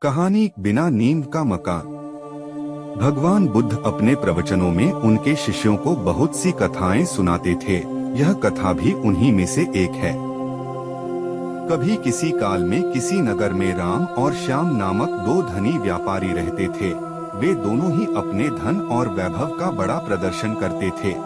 कहानी बिना नींद का मकान। भगवान बुद्ध अपने प्रवचनों में उनके शिष्यों को बहुत सी कथाएं सुनाते थे। यह कथा भी उन्हीं में से एक है। कभी किसी काल में किसी नगर में राम और श्याम नामक दो धनी व्यापारी रहते थे। वे दोनों ही अपने धन और वैभव का बड़ा प्रदर्शन करते थे।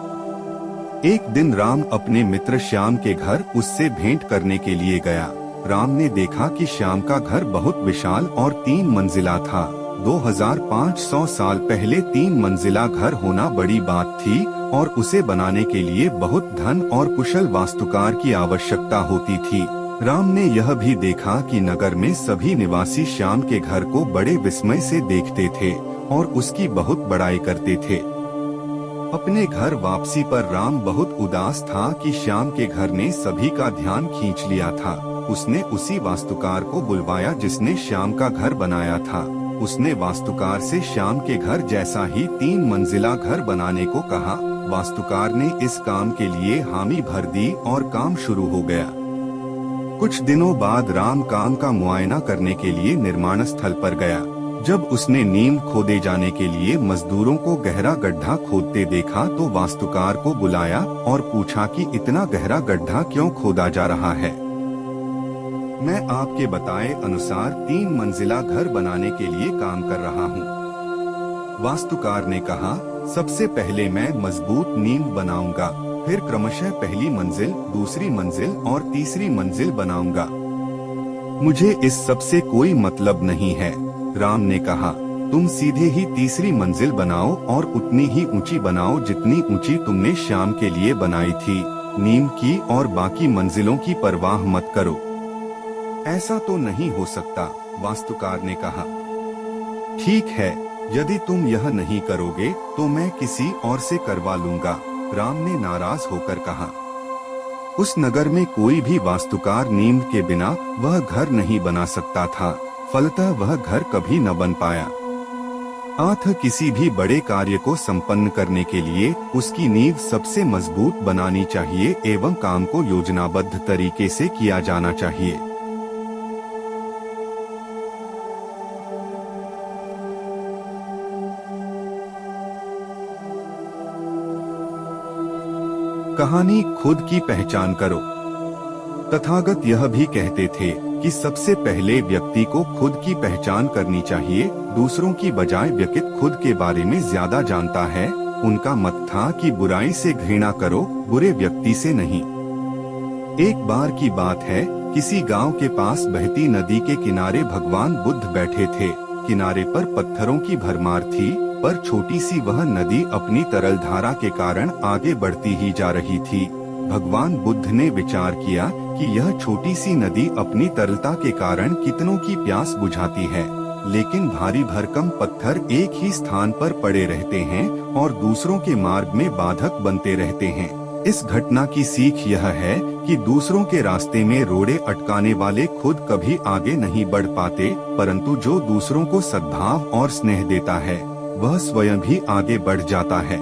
एक दिन राम अपने मित्र श्याम के घर उससे भेंट करने के लिए गया। राम ने देखा कि श्याम का घर बहुत विशाल और 3 मंजिला था। 2500 साल पहले 3 मंजिला घर होना बड़ी बात थी और उसे बनाने के लिए बहुत धन और कुशल वास्तुकार की आवश्यकता होती थी। राम ने यह भी देखा कि नगर में सभी निवासी श्याम के घर को बड़े विस्मय से देखते थे और उसकी बहुत बड़ाई करते थे। अपने घर वापसी पर राम बहुत उदास था कि श्याम के घर ने सभी का ध्यान खींच लिया था। उसने उसी वास्तुकार को बुलवाया जिसने श्याम का घर बनाया था। उसने वास्तुकार से श्याम के घर जैसा ही 3 मंजिला घर बनाने को कहा। वास्तुकार ने इस काम के लिए हामी भर दी और काम शुरू हो गया। कुछ दिनों बाद राम काम का मुआयना करने के लिए निर्माण स्थल पर गया। जब उसने नींव खोदे जाने के लिए मजदूरों को गहरा गड्ढा खोदते देखा तो वास्तुकार को बुलाया और पूछा कि इतना गहरा गड्ढा क्यों खोदा जा रहा है। मैं आपके बताए अनुसार 3 मंजिला घर बनाने के लिए काम कर रहा हूँ। वास्तुकार ने कहा, सबसे पहले मैं मजबूत नींव बनाऊंगा, फिर क्रमशः पहली मंजिल, दूसरी मंजिल और तीसरी मंजिल बनाऊंगा। मुझे इस सब से कोई मतलब नहीं है। राम ने कहा, तुम सीधे ही तीसरी मंजिल बनाओ और उतनी ही ऊंची बनाओ जितनी ऊंची तुमने श्याम के लिए बनाई थी। नींव की और बाकी मंजिलों की परवाह मत करो। ऐसा तो नहीं हो सकता, वास्तुकार ने कहा। ठीक है, यदि तुम यह नहीं करोगे तो मैं किसी और से करवा लूंगा, राम ने नाराज होकर कहा। उस नगर में कोई भी वास्तुकार नींव के बिना वह घर नहीं बना सकता था। फलतः वह घर कभी न बन पाया। अतः किसी भी बड़े कार्य को संपन्न करने के लिए उसकी नींव सबसे मजबूत बनानी चाहिए एवं काम को योजनाबद्ध तरीके से किया जाना चाहिए। कहानी खुद की पहचान करो। तथागत यह भी कहते थे कि सबसे पहले व्यक्ति को खुद की पहचान करनी चाहिए। दूसरों की बजाय व्यक्ति खुद के बारे में ज्यादा जानता है। उनका मत था कि बुराई से घृणा करो, बुरे व्यक्ति से नहीं। एक बार की बात है, किसी गांव के पास बहती नदी के किनारे भगवान बुद्ध बैठे थे। किनारे पर पत्थरों की भरमार थी, पर छोटी सी वह नदी अपनी तरल धारा के कारण आगे बढ़ती ही जा रही थी। भगवान बुद्ध ने विचार किया कि यह छोटी सी नदी अपनी तरलता के कारण कितनों की प्यास बुझाती है, लेकिन भारी भरकम पत्थर एक ही स्थान पर पड़े रहते हैं और दूसरों के मार्ग में बाधक बनते रहते हैं। इस घटना की सीख यह है कि दूसरों के रास्ते में रोड़े अटकाने वाले खुद कभी आगे नहीं बढ़ पाते, परंतु जो दूसरों को सद्भाव और स्नेह देता है वह स्वयं भी आगे बढ़ जाता है।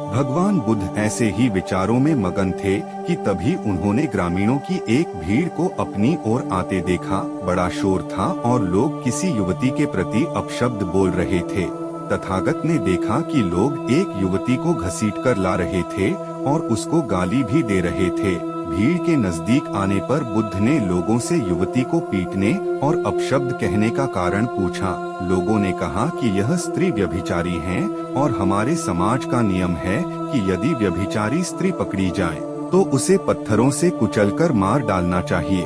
भगवान बुद्ध ऐसे ही विचारों में मगन थे कि तभी उन्होंने ग्रामीणों की एक भीड़ को अपनी ओर आते देखा। बड़ा शोर था और लोग किसी युवती के प्रति अपशब्द बोल रहे थे। तथागत ने देखा कि लोग एक युवती को घसीटकर ला रहे थे और उसको गाली भी दे रहे थे। भीड़ के नजदीक आने पर बुद्ध ने लोगों से युवती को पीटने और अपशब्द कहने का कारण पूछा। लोगों ने कहा कि यह स्त्री व्यभिचारी है और हमारे समाज का नियम है कि यदि व्यभिचारी स्त्री पकड़ी जाए तो उसे पत्थरों से कुचलकर मार डालना चाहिए।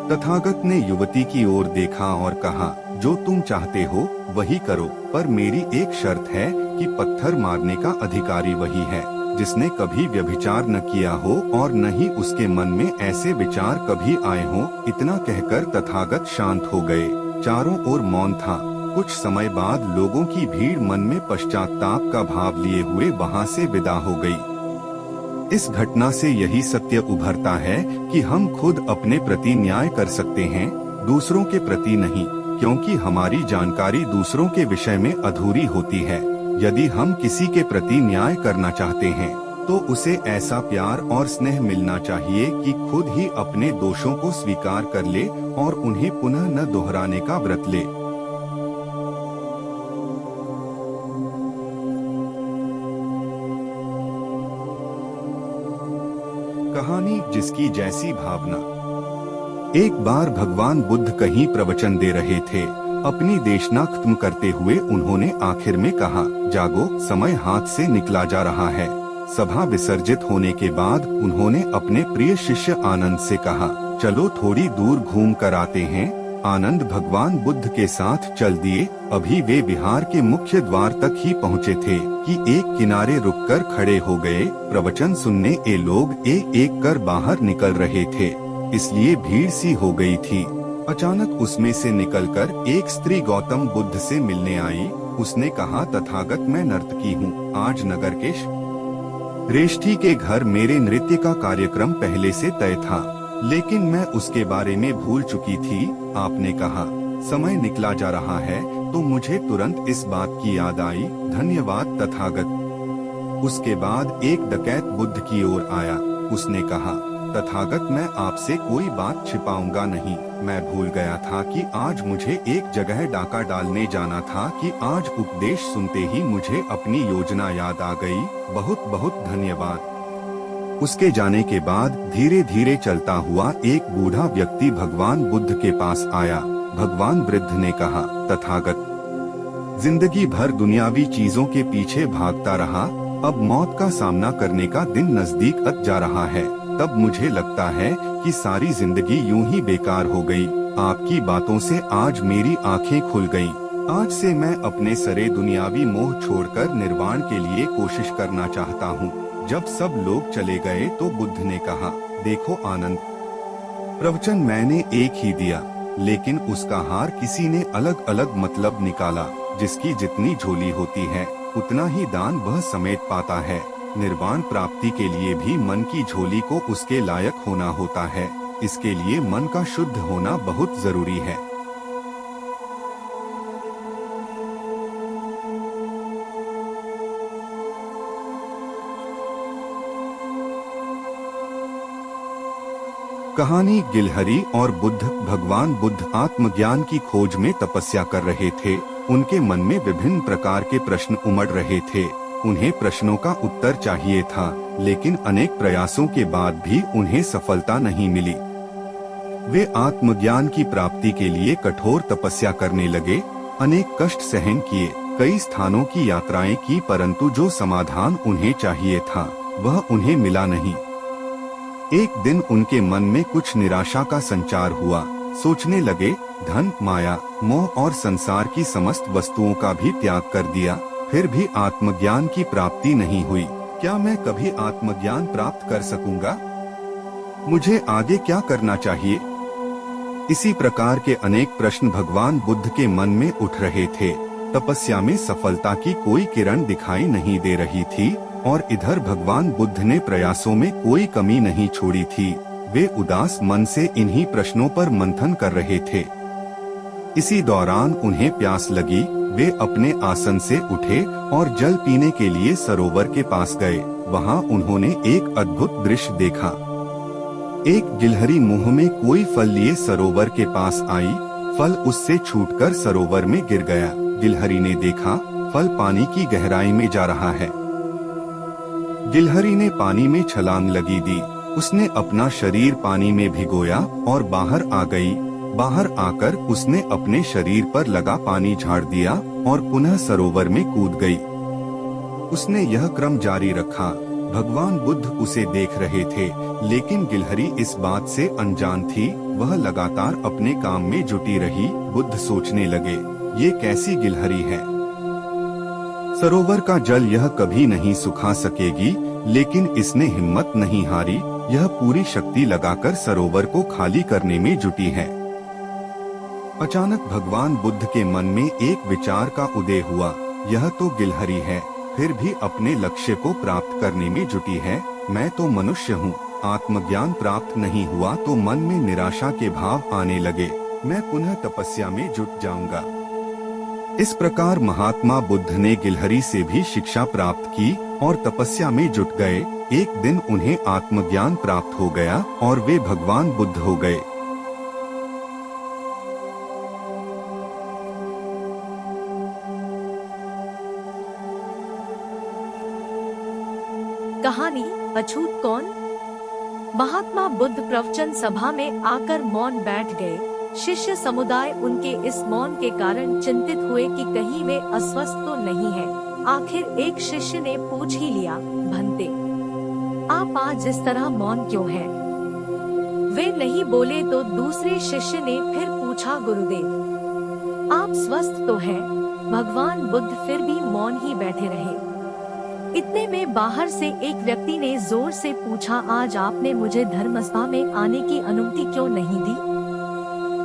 तथागत ने युवती की ओर देखा और कहा, जो तुम चाहते हो वही करो, पर मेरी एक शर्त है कि पत्थर मारने का अधिकारी वही है जिसने कभी व्यभिचार न किया हो और न ही उसके मन में ऐसे विचार कभी आए हों। इतना कहकर तथागत शांत हो गए। चारों ओर मौन था। कुछ समय बाद लोगों की भीड़ मन में पश्चाताप का भाव लिए हुए वहां से विदा हो गई। इस घटना से यही सत्य उभरता है कि हम खुद अपने प्रति न्याय कर सकते हैं, दूसरों के प्रति नहीं, क्योंकि हमारी जानकारी दूसरों के विषय में अधूरी होती है। यदि हम किसी के प्रति न्याय करना चाहते हैं तो उसे ऐसा प्यार और स्नेह मिलना चाहिए कि खुद ही अपने दोषों को स्वीकार कर ले और उन्हें पुनः न दोहराने का व्रत ले। कहानी जिसकी जैसी भावना। एक बार भगवान बुद्ध कहीं प्रवचन दे रहे थे। अपनी देशना खत्म करते हुए उन्होंने आखिर में कहा, जागो, समय हाथ से निकला जा रहा है। सभा विसर्जित होने के बाद उन्होंने अपने प्रिय शिष्य आनंद से कहा, चलो थोड़ी दूर घूम कर आते हैं। आनंद भगवान बुद्ध के साथ चल दिए। अभी वे विहार के मुख्य द्वार तक ही पहुँचे थे कि एक किनारे रुककर खड़े हो गए। प्रवचन सुनने ये लोग एक एक कर बाहर निकल रहे थे, इसलिए भीड़ सी हो गई थी। अचानक उसमें से निकलकर एक स्त्री गौतम बुद्ध से मिलने आई। उसने कहा, तथागत, मैं नर्तकी हूँ। आज नगर के श्रेष्ठी के घर मेरे नृत्य का कार्यक्रम पहले से तय था, लेकिन मैं उसके बारे में भूल चुकी थी। आपने कहा समय निकला जा रहा है तो मुझे तुरंत इस बात की याद आई। धन्यवाद तथागत। उसके बाद एक डकैत बुद्ध की ओर आया। उसने कहा, तथागत, मैं आपसे कोई बात छिपाऊंगा नहीं। मैं भूल गया था कि आज मुझे एक जगह डाका डालने जाना था कि आज उपदेश सुनते ही मुझे अपनी योजना याद आ गई। बहुत बहुत धन्यवाद। उसके जाने के बाद धीरे धीरे चलता हुआ एक बूढ़ा व्यक्ति भगवान बुद्ध के पास आया। भगवान बुद्ध ने कहा, तथागत, जिंदगी भर दुनियावी चीजों के पीछे भागता रहा, अब मौत का सामना करने का दिन नजदीक आत जा रहा है। तब मुझे लगता है कि सारी जिंदगी यूं ही बेकार हो गई। आपकी बातों से आज मेरी आंखें खुल गईं। आज से मैं अपने सारे दुनियावी मोह छोड़कर निर्वाण के लिए कोशिश करना चाहता हूँ। जब सब लोग चले गए तो बुद्ध ने कहा, देखो आनंद, प्रवचन मैंने एक ही दिया, लेकिन उसका हार किसी ने अलग अलग मतलब निकाला। जिसकी जितनी झोली होती है उतना ही दान वह समेट पाता है। निर्वाण प्राप्ति के लिए भी मन की झोली को उसके लायक होना होता है। इसके लिए मन का शुद्ध होना बहुत जरूरी है। कहानी गिलहरी और बुद्ध। भगवान बुद्ध आत्मज्ञान की खोज में तपस्या कर रहे थे। उनके मन में विभिन्न प्रकार के प्रश्न उमड़ रहे थे। उन्हें प्रश्नों का उत्तर चाहिए था, लेकिन अनेक प्रयासों के बाद भी उन्हें सफलता नहीं मिली। वे आत्मज्ञान की प्राप्ति के लिए कठोर तपस्या करने लगे। अनेक कष्ट सहन किए, कई स्थानों की यात्राएं की, परंतु जो समाधान उन्हें चाहिए था वह उन्हें मिला नहीं। एक दिन उनके मन में कुछ निराशा का संचार हुआ। सोचने लगे, धन, माया, मोह और संसार की समस्त वस्तुओं का भी त्याग कर दिया, फिर भी आत्मज्ञान की प्राप्ति नहीं हुई। क्या मैं कभी आत्मज्ञान प्राप्त कर सकूंगा? मुझे आगे क्या करना चाहिए? इसी प्रकार के अनेक प्रश्न भगवान बुद्ध के मन में उठ रहे थे। तपस्या में सफलता की कोई किरण दिखाई नहीं दे रही थी और इधर भगवान बुद्ध ने प्रयासों में कोई कमी नहीं छोड़ी थी। वे उदास मन से इन्हीं प्रश्नों पर मंथन कर रहे थे। इसी दौरान उन्हें प्यास लगी। वे अपने आसन से उठे और जल पीने के लिए सरोवर के पास गए। वहां उन्होंने एक अद्भुत दृश्य देखा। एक गिलहरी मुंह में कोई फल लिए सरोवर के पास आई। फल उससे छूटकर सरोवर में गिर गया। गिलहरी ने देखा, फल पानी की गहराई में जा रहा है। गिलहरी ने पानी में छलांग लगी दी। उसने अपना शरीर पानी में भिगोया और बाहर आ गई। बाहर आकर उसने अपने शरीर पर लगा पानी झाड़ दिया और पुनः सरोवर में कूद गई। उसने यह क्रम जारी रखा। भगवान बुद्ध उसे देख रहे थे, लेकिन गिलहरी इस बात से अनजान थी। वह लगातार अपने काम में जुटी रही। बुद्ध सोचने लगे, ये कैसी गिलहरी है? सरोवर का जल यह कभी नहीं सुखा सकेगी, लेकिन इसने हिम्मत नहीं हारी। यह पूरी शक्ति लगाकर सरोवर को खाली करने में जुटी है। अचानक भगवान बुद्ध के मन में एक विचार का उदय हुआ। यह तो गिलहरी है, फिर भी अपने लक्ष्य को प्राप्त करने में जुटी है। मैं तो मनुष्य हूँ। आत्मज्ञान प्राप्त नहीं हुआ तो मन में निराशा के भाव आने लगे। मैं पुनः तपस्या में जुट जाऊंगा। इस प्रकार महात्मा बुद्ध ने गिलहरी से भी शिक्षा प्राप्त की और तपस्या में जुट गए। एक दिन उन्हें आत्मज्ञान प्राप्त हो गया और वे भगवान बुद्ध हो गए। कहानी अछूत कौन। महात्मा बुद्ध प्रवचन सभा में आकर मौन बैठ गए। शिष्य समुदाय उनके इस मौन के कारण चिंतित हुए कि कहीं वे अस्वस्थ तो नहीं है। आखिर एक शिष्य ने पूछ ही लिया, भंते, आप आज इस तरह मौन क्यों हैं? वे नहीं बोले तो दूसरे शिष्य ने फिर पूछा, गुरुदेव, आप स्वस्थ तो हैं? भगवान बुद्ध फिर भी मौन ही बैठे रहे। इतने में बाहर से एक व्यक्ति ने जोर से पूछा, आज आपने मुझे धर्मसभा में आने की अनुमति क्यों नहीं दी?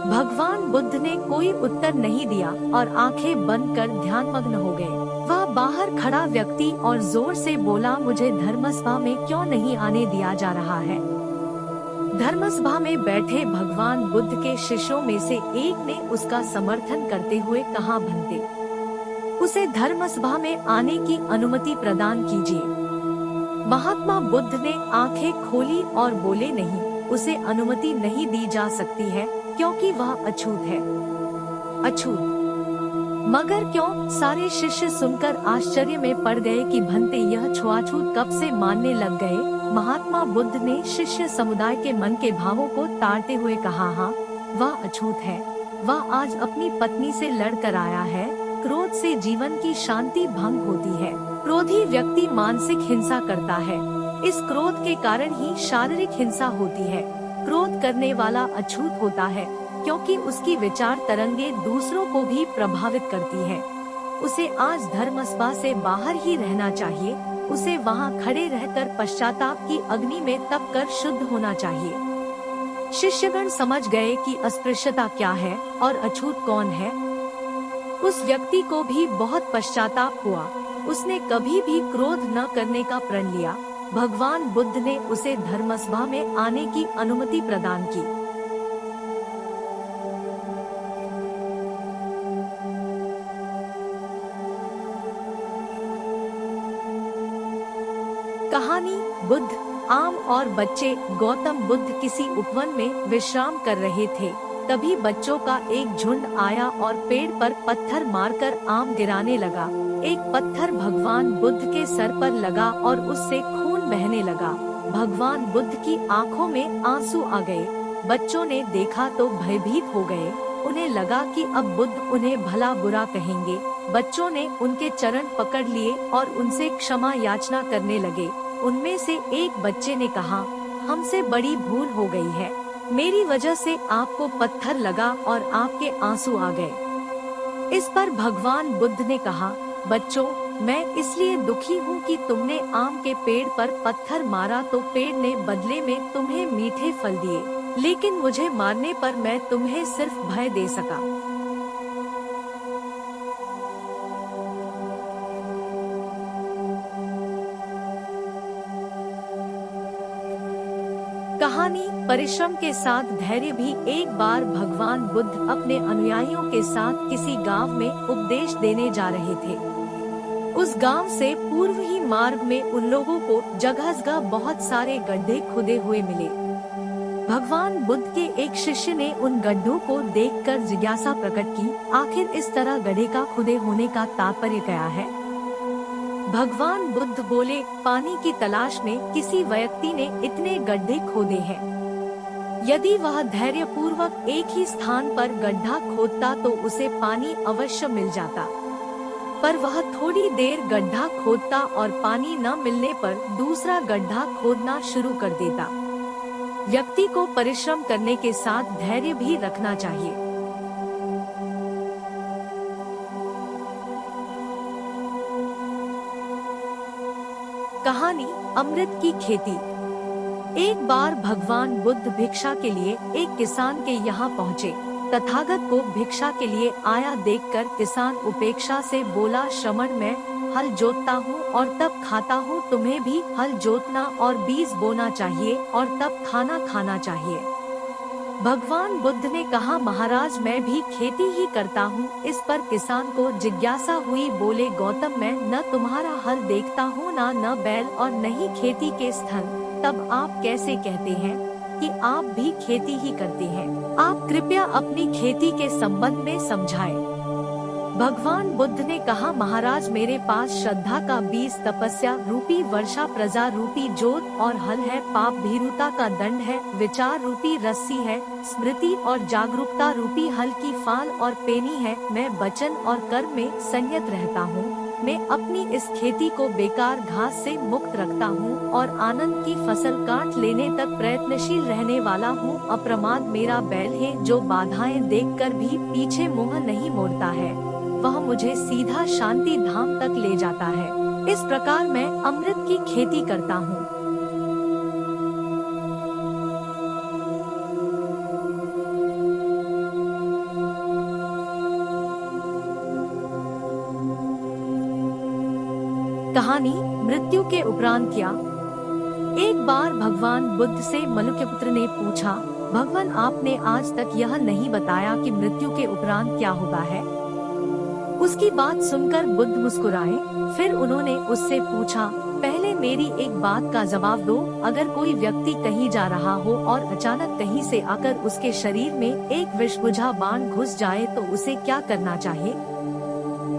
भगवान बुद्ध ने कोई उत्तर नहीं दिया और आंखें बंद कर ध्यानमग्न हो गए। वह बाहर खड़ा व्यक्ति और जोर से बोला, मुझे धर्मसभा में क्यों नहीं आने दिया जा रहा है? धर्मसभा में बैठे भगवान बुद्ध के शिष्यों में से एक ने उसका समर्थन करते हुए कहा, भंते, उसे धर्मसभा में आने की अनुमति प्रदान कीजिए। महात्मा बुद्ध ने आंखें खोली और बोले, नहीं, उसे अनुमति नहीं दी जा सकती है क्योंकि वह अछूत है। अछूत? मगर क्यों? सारे शिष्य सुनकर आश्चर्य में पड़ गए कि भंते यह छुआछूत कब से मानने लग गए। महात्मा बुद्ध ने शिष्य समुदाय के मन के भावों को ताड़ते हुए कहा, हाँ, वह अछूत है। वह आज अपनी पत्नी से लड़कर आया है। क्रोध से जीवन की शांति भंग होती है। क्रोधी व्यक्ति मानसिक हिंसा करता है। इस क्रोध के कारण ही शारीरिक हिंसा होती है। क्रोध करने वाला अछूत होता है क्योंकि उसकी विचार तरंगे दूसरों को भी प्रभावित करती है। उसे आज धर्मसभा से बाहर ही रहना चाहिए। उसे वहां खड़े रहकर पश्चाताप की अग्नि में तप कर शुद्ध होना चाहिए। शिष्यगण समझ गए कि अस्पृश्यता क्या है और अछूत कौन है। उस व्यक्ति को भी बहुत पश्चाताप हुआ। उसने कभी भी क्रोध न करने का प्रण लिया। भगवान बुद्ध ने उसे धर्मसभा में आने की अनुमति प्रदान की। कहानी बुद्ध, आम और बच्चे। गौतम बुद्ध किसी उपवन में विश्राम कर रहे थे। तभी बच्चों का एक झुंड आया और पेड़ पर पत्थर मारकर आम गिराने लगा। एक पत्थर भगवान बुद्ध के सर पर लगा और उससे खून बहने लगा। भगवान बुद्ध की आंखों में आंसू आ गए। बच्चों ने देखा तो भयभीत हो गए। उन्हें लगा कि अब बुद्ध उन्हें भला बुरा कहेंगे। बच्चों ने उनके चरण पकड़ लिए और उनसे क्षमा याचना करने लगे। उनमें से एक बच्चे ने कहा, हमसे बड़ी भूल हो गई है। मेरी वजह से आपको पत्थर लगा और आपके आंसू आ गए। इस पर भगवान बुद्ध ने कहा, बच्चों, मैं इसलिए दुखी हूँ कि तुमने आम के पेड़ पर पत्थर मारा तो पेड़ ने बदले में तुम्हें मीठे फल दिए, लेकिन मुझे मारने पर मैं तुम्हें सिर्फ भय दे सका। कहानी परिश्रम के साथ धैर्य भी। एक बार भगवान बुद्ध अपने अनुयायियों के साथ किसी गांव में उपदेश देने जा रहे थे। उस गांव से पूर्व ही मार्ग में उन लोगों को जगह-जगह बहुत सारे गड्ढे खुदे हुए मिले। भगवान बुद्ध के एक शिष्य ने उन गड्ढों को देखकर जिज्ञासा प्रकट की, आखिर इस तरह गड्ढे का खुदे होने का तात्पर्य क्या है? भगवान बुद्ध बोले, पानी की तलाश में किसी व्यक्ति ने इतने गड्ढे खोदे हैं। यदि वह धैर्य पूर्वक एक ही स्थान पर गड्ढा खोदता तो उसे पानी अवश्य मिल जाता, पर वह थोड़ी देर गड्ढा खोदता और पानी न मिलने पर दूसरा गड्ढा खोदना शुरू कर देता। व्यक्ति को परिश्रम करने के साथ धैर्य भी रखना चाहिए। कहानी अमृत की खेती। एक बार भगवान बुद्ध भिक्षा के लिए एक किसान के यहाँ पहुँचे। तथागत को भिक्षा के लिए आया देखकर किसान उपेक्षा से बोला, श्रमण, मैं हल जोतता हूँ और तब खाता हूँ, तुम्हें भी हल जोतना और बीज बोना चाहिए और तब खाना खाना चाहिए। भगवान बुद्ध ने कहा, महाराज मैं भी खेती ही करता हूँ। इस पर किसान को जिज्ञासा हुई। बोले, गौतम मैं न तुम्हारा हल देखता हूँ, न बैल और न ही खेती के स्थल, तब आप कैसे कहते हैं कि आप भी खेती ही करते हैं? आप कृपया अपनी खेती के संबंध में समझाएं। भगवान बुद्ध ने कहा, महाराज मेरे पास श्रद्धा का बीज, तपस्या रूपी वर्षा, प्रजा रूपी जोत और हल है, पाप भीरुता का दंड है, विचार रूपी रस्सी है, स्मृति और जागरूकता रूपी हल की फाल और पेनी है। मैं वचन और कर्म में संयत रहता हूँ। मैं अपनी इस खेती को बेकार घास से मुक्त रखता हूँ और आनंद की फसल काट लेने तक प्रयत्नशील रहने वाला हूँ। अप्रमाद मेरा बैल है, जो बाधाएं देखकर भी पीछे मुंह नहीं मोड़ता है। वह मुझे सीधा शांति धाम तक ले जाता है। इस प्रकार मैं अमृत की खेती करता हूँ। कहानी, मृत्यु के उपरांत क्या? एक बार भगवान बुद्ध से मनुष्यपुत्र ने पूछा, भगवान आपने आज तक यह नहीं बताया कि मृत्यु के उपरांत क्या होगा है? उसकी बात सुनकर बुद्ध मुस्कुराए। फिर उन्होंने उससे पूछा, पहले मेरी एक बात का जवाब दो। अगर कोई व्यक्ति कहीं जा रहा हो और अचानक कहीं से आकर उसके शरीर में एक विषबुझा बाण घुस जाए तो उसे क्या करना चाहिए?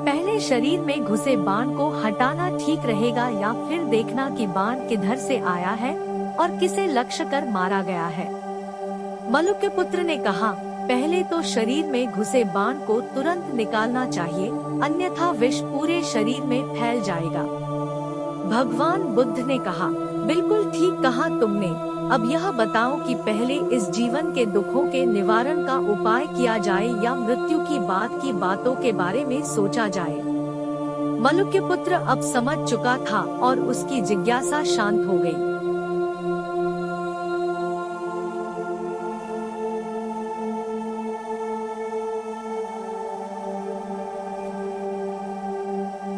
पहले शरीर में घुसे बाण को हटाना ठीक रहेगा या फिर देखना कि बाण किधर से आया है और किसे लक्ष्य कर मारा गया है? मनुष्यपुत्र ने कहा, पहले तो शरीर में घुसे बाण को तुरंत निकालना चाहिए, अन्यथा विष पूरे शरीर में फैल जाएगा। भगवान बुद्ध ने कहा, बिल्कुल ठीक कहा तुमने। अब यह बताओ कि पहले इस जीवन के दुखों के निवारण का उपाय किया जाए या मृत्यु की बातों के बारे में सोचा जाए? मनुष्यपुत्र अब समझ चुका था और उसकी जिज्ञासा शांत हो गई।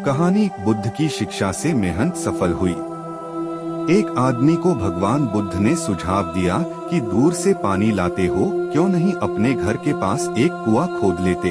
कहानी, बुद्ध की शिक्षा से मेहनत सफल हुई। एक आदमी को भगवान बुद्ध ने सुझाव दिया कि दूर से पानी लाते हो, क्यों नहीं अपने घर के पास एक कुआं खोद लेते?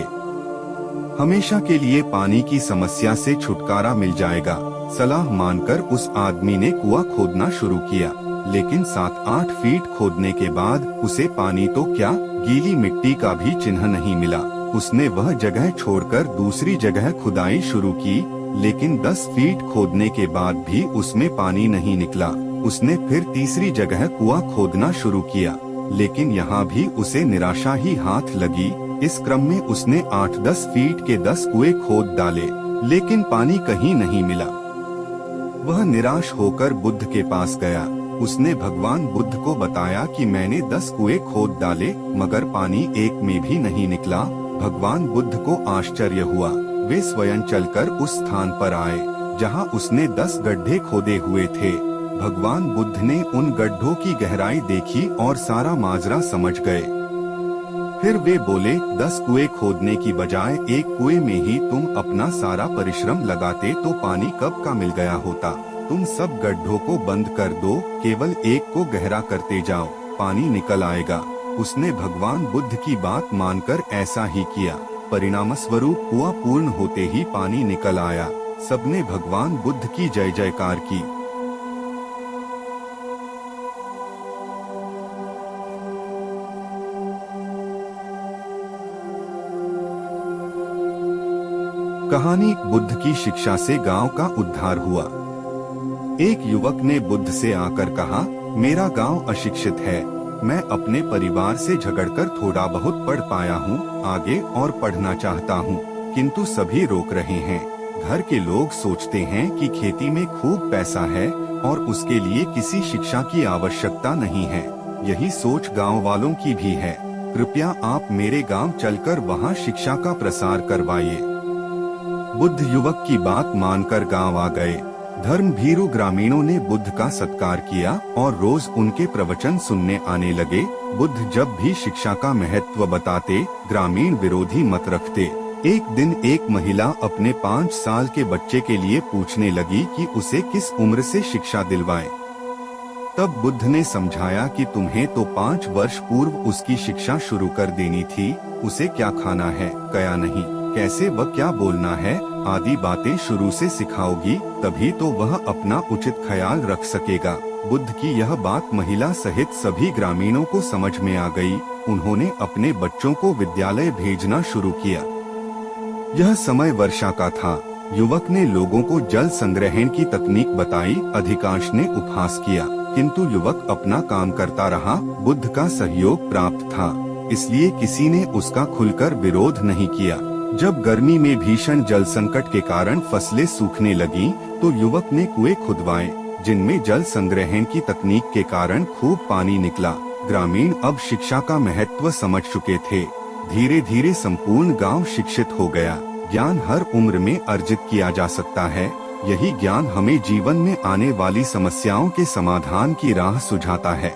हमेशा के लिए पानी की समस्या से छुटकारा मिल जाएगा। सलाह मानकर उस आदमी ने कुआं खोदना शुरू किया, लेकिन 7-8 फीट खोदने के बाद उसे पानी तो क्या, गीली मिट्टी का भी चिन्ह नहीं मिला। उसने वह जगह छोड़कर दूसरी जगह खुदाई शुरू की, लेकिन 10 फीट खोदने के बाद भी उसमें पानी नहीं निकला। उसने फिर तीसरी जगह कुआं खोदना शुरू किया, लेकिन यहाँ भी उसे निराशा ही हाथ लगी। इस क्रम में उसने 8-10 फीट के 10 कुएं खोद डाले, लेकिन पानी कहीं नहीं मिला। वह निराश होकर बुद्ध के पास गया। उसने भगवान बुद्ध को बताया कि मैंने 10 कुएं खोद डाले, मगर पानी एक में भी नहीं निकला। भगवान बुद्ध को आश्चर्य हुआ। वे स्वयं चलकर उस स्थान पर आए जहां उसने 10 गड्ढे खोदे हुए थे। भगवान बुद्ध ने उन गड्ढों की गहराई देखी और सारा माजरा समझ गए। फिर वे बोले, 10 कुएं खोदने की बजाय एक कुएं में ही तुम अपना सारा परिश्रम लगाते तो पानी कब का मिल गया होता। तुम सब गड्ढों को बंद कर दो, केवल एक को गहरा करते जाओ, पानी निकल आएगा। उसने भगवान बुद्ध की बात मानकर ऐसा ही किया। परिणाम स्वरूप कुआं पूर्ण होते ही पानी निकल आया। सबने भगवान बुद्ध की जय जयकार की। कहानी, बुद्ध की शिक्षा से गांव का उद्धार हुआ। एक युवक ने बुद्ध से आकर कहा, मेरा गांव अशिक्षित है। मैं अपने परिवार से झगड़कर थोड़ा बहुत पढ़ पाया हूँ, आगे और पढ़ना चाहता हूँ, किंतु सभी रोक रहे हैं। घर के लोग सोचते हैं कि खेती में खूब पैसा है और उसके लिए किसी शिक्षा की आवश्यकता नहीं है। यही सोच गांव वालों की भी है। कृपया आप मेरे गांव चलकर वहां शिक्षा का प्रसार करवाइए। बुद्ध युवक की बात मानकर गांव आ गए। धर्म भीरू ग्रामीणों ने बुद्ध का सत्कार किया और रोज उनके प्रवचन सुनने आने लगे। बुद्ध जब भी शिक्षा का महत्व बताते, ग्रामीण विरोधी मत रखते। एक दिन एक महिला अपने 5 साल के बच्चे के लिए पूछने लगी कि उसे किस उम्र से शिक्षा दिलवाएं। तब बुद्ध ने समझाया कि तुम्हें तो 5 वर्ष पूर्व उसकी शिक्षा शुरू कर देनी थी। उसे क्या खाना है, क्या नहीं, कैसे व क्या बोलना है आदि बातें शुरू से सिखाओगी, तभी तो वह अपना उचित ख्याल रख सकेगा। बुद्ध की यह बात महिला सहित सभी ग्रामीणों को समझ में आ गई। उन्होंने अपने बच्चों को विद्यालय भेजना शुरू किया। यह समय वर्षा का था। युवक ने लोगों को जल संग्रहण की तकनीक बताई। अधिकांश ने उपहास किया, किंतु युवक अपना काम करता रहा। बुद्ध का सहयोग प्राप्त था, इसलिए किसी ने उसका खुलकर विरोध नहीं किया। जब गर्मी में भीषण जल संकट के कारण फसलें सूखने लगीं, तो युवक ने कुएं खुदवाए, जिनमें जल संग्रहण की तकनीक के कारण खूब पानी निकला। ग्रामीण अब शिक्षा का महत्व समझ चुके थे। धीरे धीरे संपूर्ण गांव शिक्षित हो गया। ज्ञान हर उम्र में अर्जित किया जा सकता है। यही ज्ञान हमें जीवन में आने वाली समस्याओं के समाधान की राह सुझाता है।